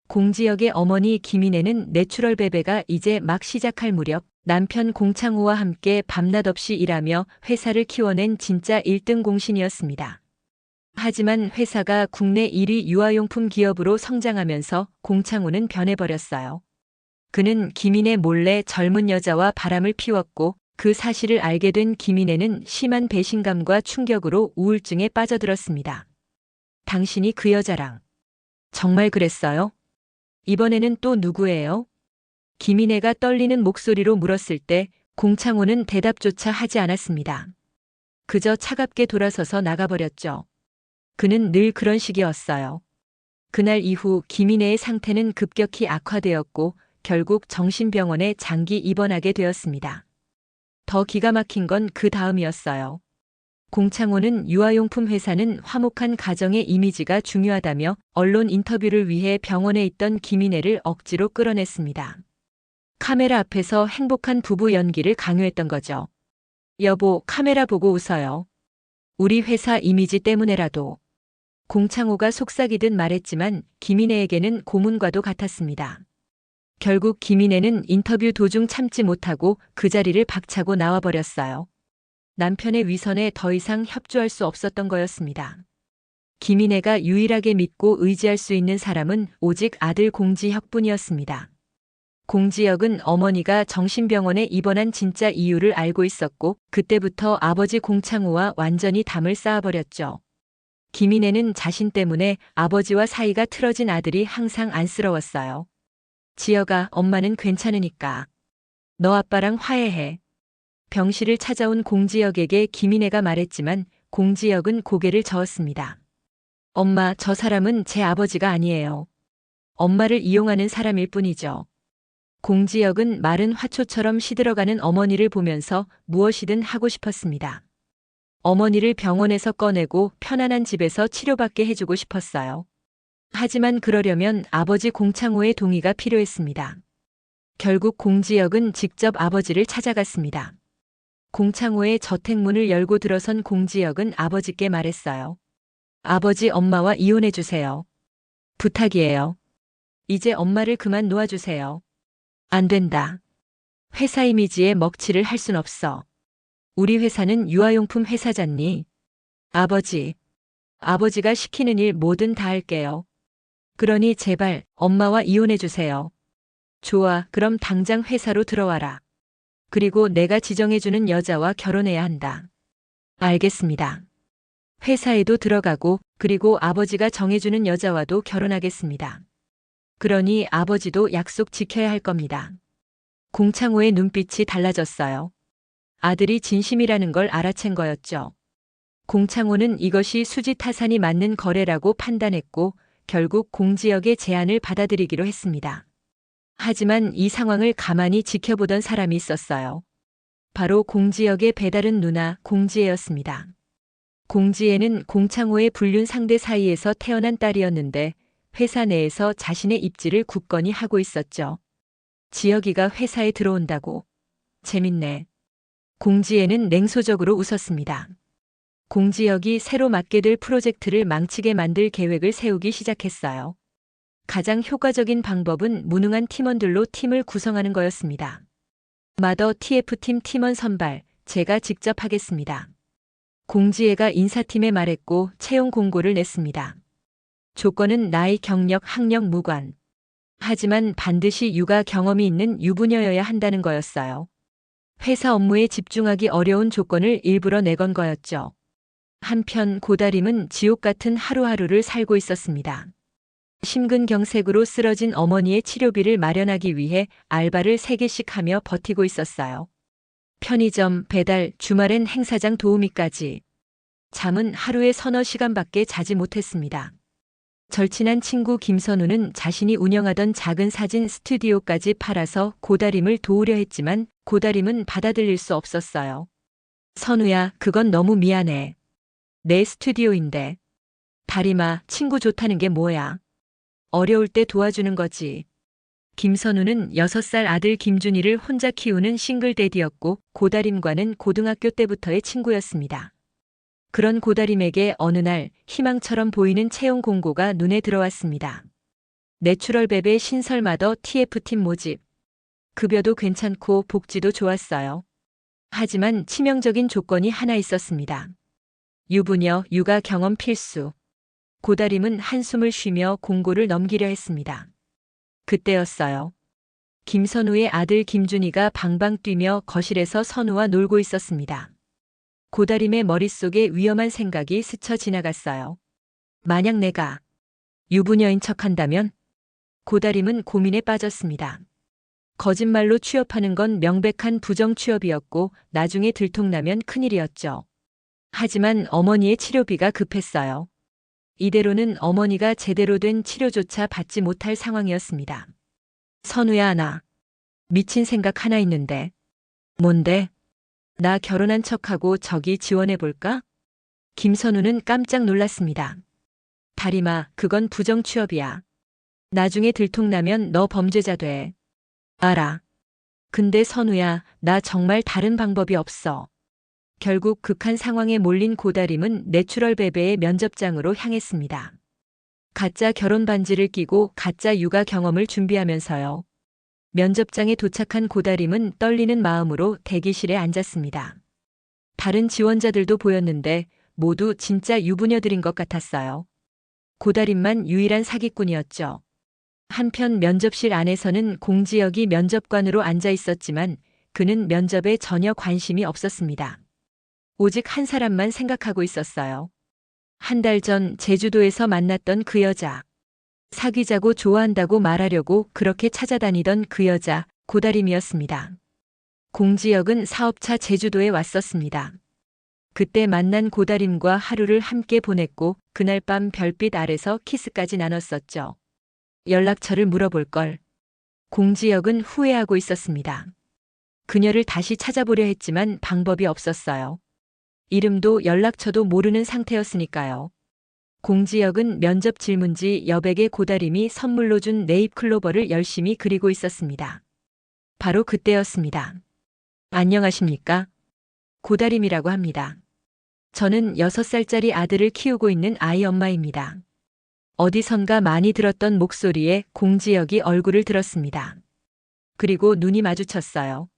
공지혁의 어머니 김인혜는 내추럴 베베가 이제 막 시작할 무렵 남편 공창호와 함께 밤낮 없이 일하며 회사를 키워낸 진짜 1등 공신이었습니다. 하지만 회사가 국내 1위 유아용품 기업으로 성장하면서 공창호는 변해버렸어요. 그는 김인혜 몰래 젊은 여자와 바람을 피웠고 그 사실을 알게 된 김인혜는 심한 배신감과 충격으로 우울증에 빠져들었습니다. 당신이 그 여자랑 정말 그랬어요? 이번에는 또 누구예요? 김인혜가 떨리는 목소리로 물었을 때 공창호는 대답조차 하지 않았습니다. 그저 차갑게 돌아서서 나가버렸죠. 그는 늘 그런 식이었어요. 그날 이후 김인혜의 상태는 급격히 악화되었고 결국 정신병원에 장기 입원하게 되었습니다. 더 기가 막힌 건 그 다음이었어요. 공창호는 유아용품 회사는 화목한 가정의 이미지가 중요하다며 언론 인터뷰를 위해 병원에 있던 김인혜를 억지로 끌어냈습니다. 카메라 앞에서 행복한 부부 연기를 강요했던 거죠. 여보, 카메라 보고 웃어요. 우리 회사 이미지 때문에라도. 공창호가 속삭이듯 말했지만 김인혜에게는 고문과도 같았습니다. 결국 김인혜는 인터뷰 도중 참지 못하고 그 자리를 박차고 나와버렸어요. 남편의 위선에 더 이상 협조할 수 없었던 거였습니다. 김인혜가 유일하게 믿고 의지할 수 있는 사람은 오직 아들 공지혁뿐이었습니다. 공지혁은 어머니가 정신병원에 입원한 진짜 이유를 알고 있었고 그때부터 아버지 공창호와 완전히 담을 쌓아버렸죠. 김인혜는 자신 때문에 아버지와 사이가 틀어진 아들이 항상 안쓰러웠어요. 지혁아, 엄마는 괜찮으니까. 너 아빠랑 화해해. 병실을 찾아온 공지혁에게 김인혜가 말했지만 공지혁은 고개를 저었습니다. 엄마, 저 사람은 제 아버지가 아니에요. 엄마를 이용하는 사람일 뿐이죠. 공지혁은 마른 화초처럼 시들어가는 어머니를 보면서 무엇이든 하고 싶었습니다. 어머니를 병원에서 꺼내고 편안한 집에서 치료받게 해주고 싶었어요. 하지만 그러려면 아버지 공창호의 동의가 필요했습니다. 결국 공지혁은 직접 아버지를 찾아갔습니다. 공창호의 저택문을 열고 들어선 공지혁은 아버지께 말했어요. 아버지, 엄마와 이혼해주세요. 부탁이에요. 이제 엄마를 그만 놓아주세요. 안 된다. 회사 이미지에 먹칠을 할 순 없어. 우리 회사는 유아용품 회사잖니. 아버지가 시키는 일 뭐든 다 할게요. 그러니 제발 엄마와 이혼해주세요. 좋아, 그럼 당장 회사로 들어와라. 그리고 내가 지정해주는 여자와 결혼해야 한다. 알겠습니다. 회사에도 들어가고 그리고 아버지가 정해주는 여자와도 결혼하겠습니다. 그러니 아버지도 약속 지켜야 할 겁니다. 공창호의 눈빛이 달라졌어요. 아들이 진심이라는 걸 알아챈 거였죠. 공창호는 이것이 수지타산이 맞는 거래라고 판단했고 결국 공지혁의 제안을 받아들이기로 했습니다. 하지만 이 상황을 가만히 지켜보던 사람이 있었어요. 바로 공지혁의 배다른 누나 공지혜였습니다. 공지혜는 공창호의 불륜 상대 사이에서 태어난 딸이었는데 회사 내에서 자신의 입지를 굳건히 하고 있었죠. 지혁이가 회사에 들어온다고. 재밌네. 공지혜는 냉소적으로 웃었습니다. 공지혁이 새로 맡게 될 프로젝트를 망치게 만들 계획을 세우기 시작했어요. 가장 효과적인 방법은 무능한 팀원들로 팀을 구성하는 거였습니다. 마더 TF팀 팀원 선발, 제가 직접 하겠습니다. 공지혜가 인사팀에 말했고 채용 공고를 냈습니다. 조건은 나이, 경력, 학력 무관. 하지만 반드시 육아 경험이 있는 유부녀여야 한다는 거였어요. 회사 업무에 집중하기 어려운 조건을 일부러 내건 거였죠. 한편 고다림은 지옥 같은 하루하루를 살고 있었습니다. 심근경색으로 쓰러진 어머니의 치료비를 마련하기 위해 알바를 3개씩 하며 버티고 있었어요. 편의점, 배달, 주말엔 행사장 도우미까지. 잠은 하루에 서너 시간밖에 자지 못했습니다. 절친한 친구 김선우는 자신이 운영하던 작은 사진 스튜디오까지 팔아서 고다림을 도우려 했지만 고다림은 받아들일 수 없었어요. 선우야, 그건 너무 미안해. 내 스튜디오인데. 다림아, 친구 좋다는 게 뭐야? 어려울 때 도와주는 거지. 김선우는 6살 아들 김준희를 혼자 키우는 싱글데디였고 고다림과는 고등학교 때부터의 친구였습니다. 그런 고다림에게 어느 날 희망처럼 보이는 채용 공고가 눈에 들어왔습니다. 내추럴베베 신설마더 TF팀 모집. 급여도 괜찮고 복지도 좋았어요. 하지만 치명적인 조건이 하나 있었습니다. 유부녀, 육아 경험 필수. 고다림은 한숨을 쉬며 공고를 넘기려 했습니다. 그때였어요. 김선우의 아들 김준희가 방방 뛰며 거실에서 선우와 놀고 있었습니다. 고다림의 머릿속에 위험한 생각이 스쳐 지나갔어요. 만약 내가 유부녀인 척한다면? 고다림은 고민에 빠졌습니다. 거짓말로 취업하는 건 명백한 부정 취업이었고 나중에 들통나면 큰일이었죠. 하지만 어머니의 치료비가 급했어요. 이대로는 어머니가 제대로 된 치료조차 받지 못할 상황이었습니다. 선우야, 나 미친 생각 하나 있는데. 뭔데? 나 결혼한 척하고 저기 지원해볼까? 김선우는 깜짝 놀랐습니다. 다림아, 그건 부정 취업이야. 나중에 들통나면 너 범죄자 돼. 알아. 근데 선우야, 나 정말 다른 방법이 없어. 결국 극한 상황에 몰린 고다림은 내추럴베베의 면접장으로 향했습니다. 가짜 결혼 반지를 끼고 가짜 육아 경험을 준비하면서요. 면접장에 도착한 고다림은 떨리는 마음으로 대기실에 앉았습니다. 다른 지원자들도 보였는데 모두 진짜 유부녀들인 것 같았어요. 고다림만 유일한 사기꾼이었죠. 한편 면접실 안에서는 공지혁이 면접관으로 앉아 있었지만 그는 면접에 전혀 관심이 없었습니다. 오직 한 사람만 생각하고 있었어요. 한 달 전 제주도에서 만났던 그 여자. 사귀자고 좋아한다고 말하려고 그렇게 찾아다니던 그 여자, 고다림이었습니다. 공지혁은 사업차 제주도에 왔었습니다. 그때 만난 고다림과 하루를 함께 보냈고 그날 밤 별빛 아래서 키스까지 나눴었죠. 연락처를 물어볼 걸. 공지혁은 후회하고 있었습니다. 그녀를 다시 찾아보려 했지만 방법이 없었어요. 이름도 연락처도 모르는 상태였으니까요. 공지혁은 면접 질문지 여백에 고다림이 선물로 준 네잎클로버를 열심히 그리고 있었습니다. 바로 그때였습니다. 안녕하십니까? 고다림이라고 합니다. 저는 6살짜리 아들을 키우고 있는 아이 엄마입니다. 어디선가 많이 들었던 목소리에 공지혁이 얼굴을 들었습니다. 그리고 눈이 마주쳤어요.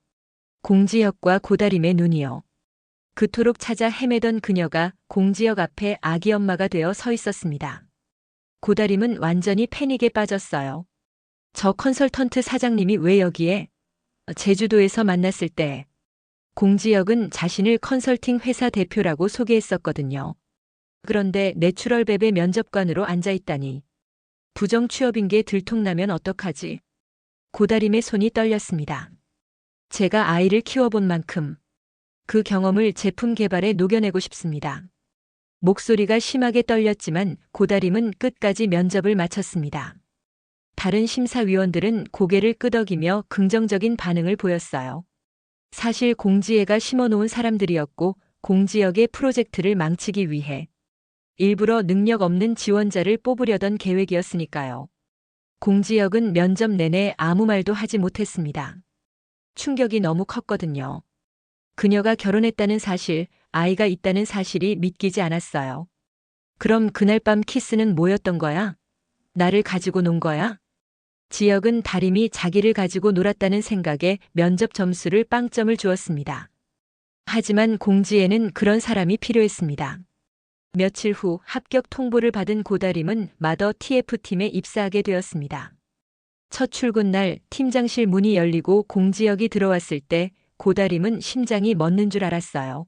공지혁과 고다림의 눈이요. 그토록 찾아 헤매던 그녀가 공지혁 앞에 아기 엄마가 되어 서 있었습니다. 고다림은 완전히 패닉에 빠졌어요. 저 컨설턴트 사장님이 왜 여기에? 제주도에서 만났을 때 공지혁은 자신을 컨설팅 회사 대표라고 소개했었거든요. 그런데 내추럴베베 면접관으로 앉아있다니. 부정 취업인 게 들통나면 어떡하지? 고다림의 손이 떨렸습니다. 제가 아이를 키워본 만큼 그 경험을 제품 개발에 녹여내고 싶습니다. 목소리가 심하게 떨렸지만 고다림은 끝까지 면접을 마쳤습니다. 다른 심사위원들은 고개를 끄덕이며 긍정적인 반응을 보였어요. 사실 공지혜가 심어놓은 사람들이었고 공지혁의 프로젝트를 망치기 위해 일부러 능력 없는 지원자를 뽑으려던 계획이었으니까요. 공지혁은 면접 내내 아무 말도 하지 못했습니다. 충격이 너무 컸거든요. 그녀가 결혼했다는 사실, 아이가 있다는 사실이 믿기지 않았어요. 그럼 그날 밤 키스는 뭐였던 거야? 나를 가지고 논 거야? 지혁은 다림이 자기를 가지고 놀았다는 생각에 면접 점수를 빵점을 주었습니다. 하지만 공지에는 그런 사람이 필요했습니다. 며칠 후 합격 통보를 받은 고다림은 마더 TF팀에 입사하게 되었습니다. 첫 출근 날 팀장실 문이 열리고 공지혁이 들어왔을 때 고다림은 심장이 멎는 줄 알았어요.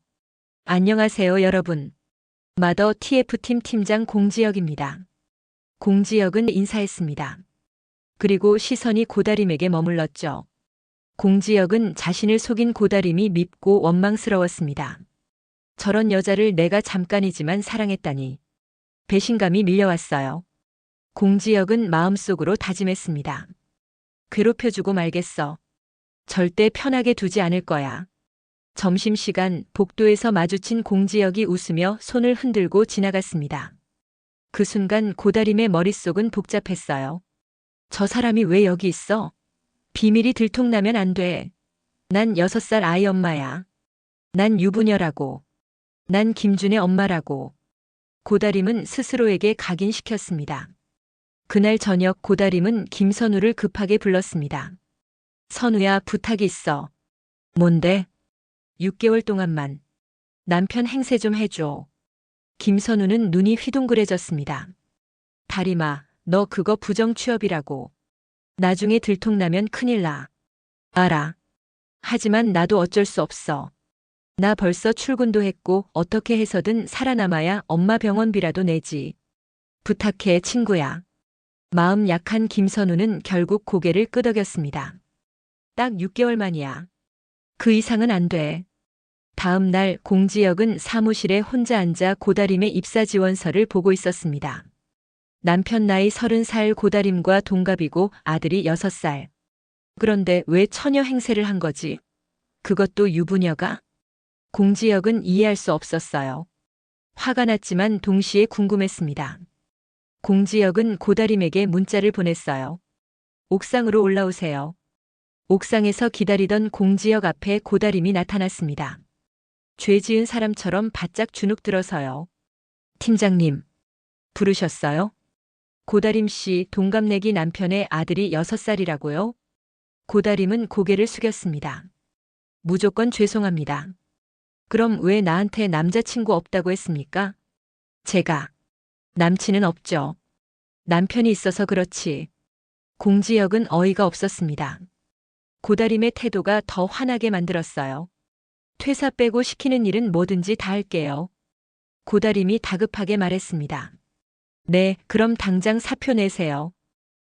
안녕하세요, 여러분. 마더 TF팀 팀장 공지혁입니다. 공지혁은 인사했습니다. 그리고 시선이 고다림에게 머물렀죠. 공지혁은 자신을 속인 고다림이 밉고 원망스러웠습니다. 저런 여자를 내가 잠깐이지만 사랑했다니. 배신감이 밀려왔어요. 공지혁은 마음속으로 다짐했습니다. 괴롭혀주고 말겠어. 절대 편하게 두지 않을 거야. 점심시간 복도에서 마주친 공지혁이 웃으며 손을 흔들고 지나갔습니다. 그 순간 고다림의 머릿속은 복잡했어요. 저 사람이 왜 여기 있어? 비밀이 들통나면 안 돼. 난 6살 아이 엄마야. 난 유부녀라고. 난 김준의 엄마라고. 고다림은 스스로에게 각인시켰습니다. 그날 저녁 고다림은 김선우를 급하게 불렀습니다. 선우야, 부탁이 있어. 뭔데? 6개월 동안만 남편 행세 좀 해줘. 김선우는 눈이 휘둥그레졌습니다. 다림아, 너 그거 부정취업이라고. 나중에 들통나면 큰일 나. 알아. 하지만 나도 어쩔 수 없어. 나 벌써 출근도 했고 어떻게 해서든 살아남아야 엄마 병원비라도 내지. 부탁해, 친구야. 마음 약한 김선우는 결국 고개를 끄덕였습니다. 딱 6개월 만이야. 그 이상은 안 돼. 다음 날 공지혁은 사무실에 혼자 앉아 고다림의 입사 지원서를 보고 있었습니다. 남편 나이 30살 고다림과 동갑이고 아들이 6살. 그런데 왜 처녀 행세를 한 거지? 그것도 유부녀가? 공지혁은 이해할 수 없었어요. 화가 났지만 동시에 궁금했습니다. 공지혁은 고다림에게 문자를 보냈어요. 옥상으로 올라오세요. 옥상에서 기다리던 공지혁 앞에 고다림이 나타났습니다. 죄 지은 사람처럼 바짝 주눅 들어서요. 팀장님, 부르셨어요? 고다림 씨 동갑내기 남편의 아들이 6살이라고요? 고다림은 고개를 숙였습니다. 무조건 죄송합니다. 그럼 왜 나한테 남자친구 없다고 했습니까? 제가 남친은 없죠. 남편이 있어서 그렇지. 공지혁은 어이가 없었습니다. 고다림의 태도가 더 화나게 만들었어요. 퇴사 빼고 시키는 일은 뭐든지 다 할게요. 고다림이 다급하게 말했습니다. 네, 그럼 당장 사표 내세요.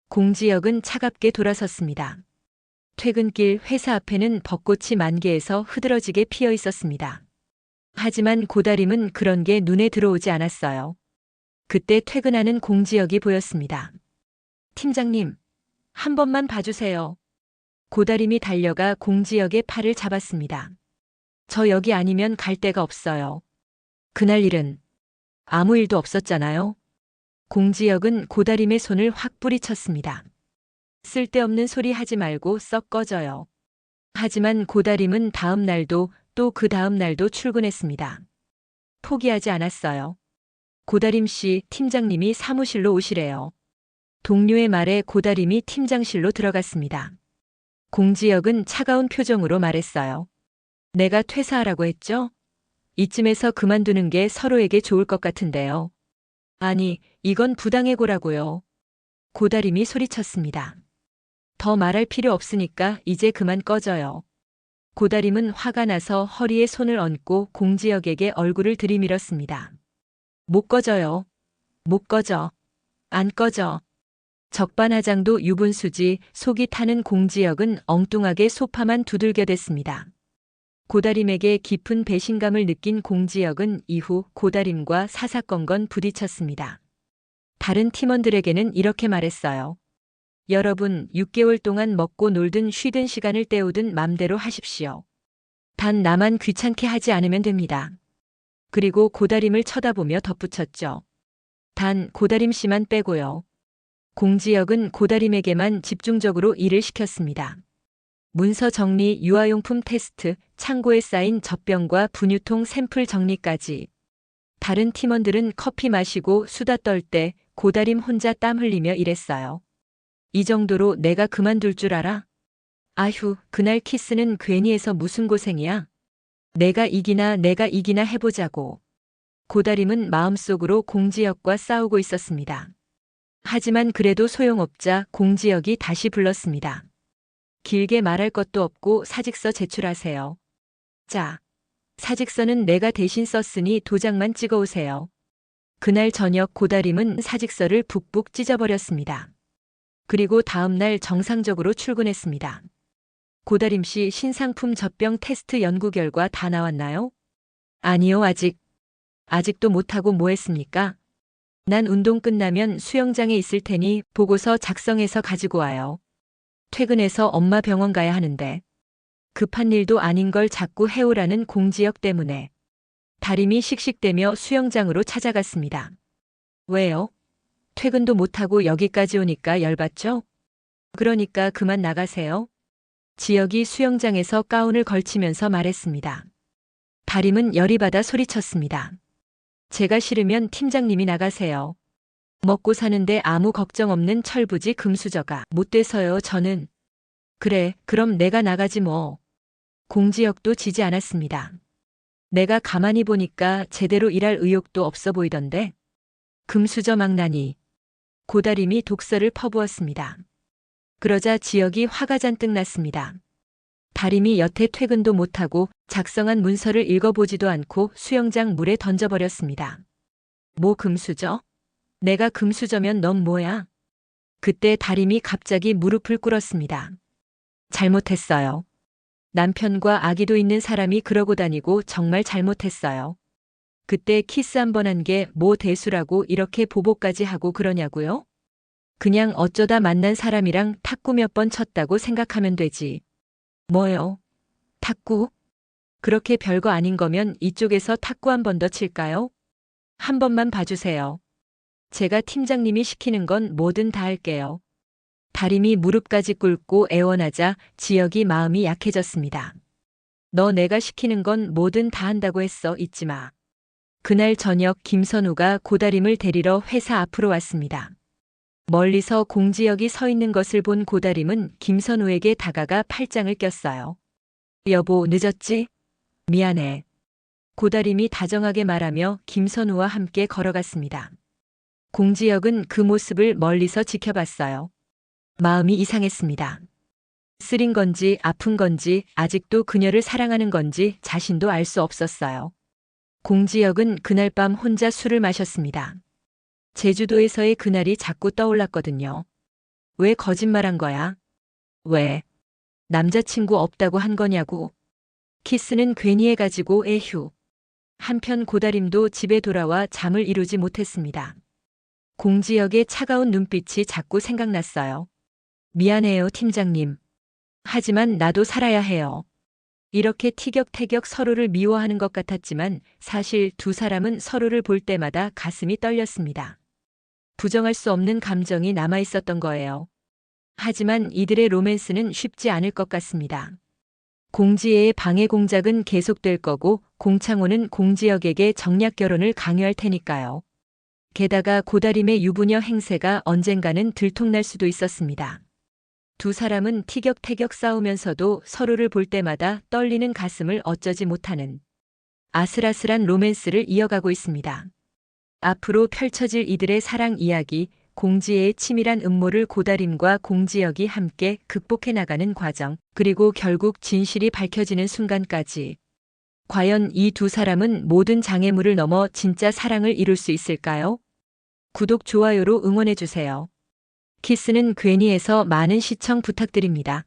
공지혁은 차갑게 돌아섰습니다. 퇴근길 회사 앞에는 벚꽃이 만개에서 흐드러지게 피어 있었습니다. 하지만 고다림은 그런 게 눈에 들어오지 않았어요. 그때 퇴근하는 공지혁이 보였습니다. 팀장님, 한 번만 봐주세요. 고다림이 달려가 공지혁의 팔을 잡았습니다. 저 여기 아니면 갈 데가 없어요. 그날 일은 아무 일도 없었잖아요. 공지혁은 고다림의 손을 확 뿌리쳤습니다. 쓸데없는 소리 하지 말고 썩 꺼져요. 하지만 고다림은 다음 날도 또 그 다음 날도 출근했습니다. 포기하지 않았어요. 고다림 씨, 팀장님이 사무실로 오시래요. 동료의 말에 고다림이 팀장실로 들어갔습니다. 공지혁은 차가운 표정으로 말했어요. 내가 퇴사하라고 했죠? 이쯤에서 그만두는 게 서로에게 좋을 것 같은데요. 아니, 이건 부당해고라고요. 고다림이 소리쳤습니다. 더 말할 필요 없으니까 이제 그만 꺼져요. 고다림은 화가 나서 허리에 손을 얹고 공지혁에게 얼굴을 들이밀었습니다. 못 꺼져요. 못 꺼져. 안 꺼져. 적반하장도 유분수지 속이 타는 공지혁은 엉뚱하게 소파만 두들겨댔습니다. 고다림에게 깊은 배신감을 느낀 공지혁은 이후 고다림과 사사건건 부딪혔습니다. 다른 팀원들에게는 이렇게 말했어요. 여러분, 6개월 동안 먹고 놀든 쉬든 시간을 때우든 맘대로 하십시오. 단 나만 귀찮게 하지 않으면 됩니다. 그리고 고다림을 쳐다보며 덧붙였죠. 단 고다림 씨만 빼고요. 공지혁은 고다림에게만 집중적으로 일을 시켰습니다. 문서 정리, 유아용품 테스트, 창고에 쌓인 젖병과 분유통 샘플 정리까지. 다른 팀원들은 커피 마시고 수다 떨 때 고다림 혼자 땀 흘리며 일했어요. 이 정도로 내가 그만둘 줄 알아? 아휴, 그날 키스는 괜히 해서 무슨 고생이야? 내가 이기나 해보자고. 고다림은 마음속으로 공지혁과 싸우고 있었습니다. 하지만 그래도 소용없자 공지혁이 다시 불렀습니다. 길게 말할 것도 없고 사직서 제출하세요. 자, 사직서는 내가 대신 썼으니 도장만 찍어오세요. 그날 저녁 고다림은 사직서를 북북 찢어버렸습니다. 그리고 다음 날 정상적으로 출근했습니다. 고다림 씨 신상품 젖병 테스트 연구 결과 다 나왔나요? 아니요, 아직도 못하고 뭐 했습니까? 난 운동 끝나면 수영장에 있을 테니 보고서 작성해서 가지고 와요. 퇴근해서 엄마 병원 가야 하는데. 급한 일도 아닌 걸 자꾸 해오라는 공지혁 때문에. 다림이 씩씩대며 수영장으로 찾아갔습니다. 왜요? 퇴근도 못하고 여기까지 오니까 열받죠? 그러니까 그만 나가세요. 지혁이 수영장에서 가운을 걸치면서 말했습니다. 다림은 열이 받아 소리쳤습니다. 제가 싫으면 팀장님이 나가세요. 먹고 사는데 아무 걱정 없는 철부지 금수저가 못 돼서요, 저는. 그래, 그럼 내가 나가지 뭐. 공지혁도 지지 않았습니다. 내가 가만히 보니까 제대로 일할 의욕도 없어 보이던데. 금수저 망나니. 고다림이 독설을 퍼부었습니다. 그러자 지혁이 화가 잔뜩 났습니다. 다림이 여태 퇴근도 못하고 작성한 문서를 읽어보지도 않고 수영장 물에 던져버렸습니다. 뭐 금수저? 내가 금수저면 넌 뭐야? 그때 다림이 갑자기 무릎을 꿇었습니다. 잘못했어요. 남편과 아기도 있는 사람이 그러고 다니고 정말 잘못했어요. 그때 키스 한 번 한 게 뭐 대수라고 이렇게 보복까지 하고 그러냐고요? 그냥 어쩌다 만난 사람이랑 탁구 몇 번 쳤다고 생각하면 되지. 뭐요? 탁구? 그렇게 별거 아닌 거면 이쪽에서 탁구 한 번 더 칠까요? 한 번만 봐주세요. 제가 팀장님이 시키는 건 뭐든 다 할게요. 다림이 무릎까지 꿇고 애원하자 지혁이 마음이 약해졌습니다. 너 내가 시키는 건 뭐든 다 한다고 했어, 잊지 마. 그날 저녁 김선우가 고다림을 데리러 회사 앞으로 왔습니다. 멀리서 공지혁이 서 있는 것을 본 고다림은 김선우에게 다가가 팔짱을 꼈어요. 여보, 늦었지? 미안해. 고다림이 다정하게 말하며 김선우와 함께 걸어갔습니다. 공지혁은 그 모습을 멀리서 지켜봤어요. 마음이 이상했습니다. 쓰린 건지 아픈 건지 아직도 그녀를 사랑하는 건지 자신도 알 수 없었어요. 공지혁은 그날 밤 혼자 술을 마셨습니다. 제주도에서의 그날이 자꾸 떠올랐거든요. 왜 거짓말한 거야? 왜? 남자친구 없다고 한 거냐고. 키스는 괜히 해가지고 에휴. 한편 고다림도 집에 돌아와 잠을 이루지 못했습니다. 공지혁의 차가운 눈빛이 자꾸 생각났어요. 미안해요, 팀장님. 하지만 나도 살아야 해요. 이렇게 티격태격 서로를 미워하는 것 같았지만 사실 두 사람은 서로를 볼 때마다 가슴이 떨렸습니다. 부정할 수 없는 감정이 남아 있었던 거예요. 하지만 이들의 로맨스는 쉽지 않을 것 같습니다. 공지혜의 방해 공작은 계속될 거고 공창호는 공지혁에게 정략 결혼을 강요할 테니까요. 게다가 고다림의 유부녀 행세가 언젠가는 들통날 수도 있었습니다. 두 사람은 티격태격 싸우면서도 서로를 볼 때마다 떨리는 가슴을 어쩌지 못하는 아슬아슬한 로맨스를 이어가고 있습니다. 앞으로 펼쳐질 이들의 사랑 이야기, 공지혜의 치밀한 음모를 고다림과 공지혁이 함께 극복해 나가는 과정, 그리고 결국 진실이 밝혀지는 순간까지. 과연 이 두 사람은 모든 장애물을 넘어 진짜 사랑을 이룰 수 있을까요? 구독, 좋아요로 응원해주세요. 키스는 괜히에서 많은 시청 부탁드립니다.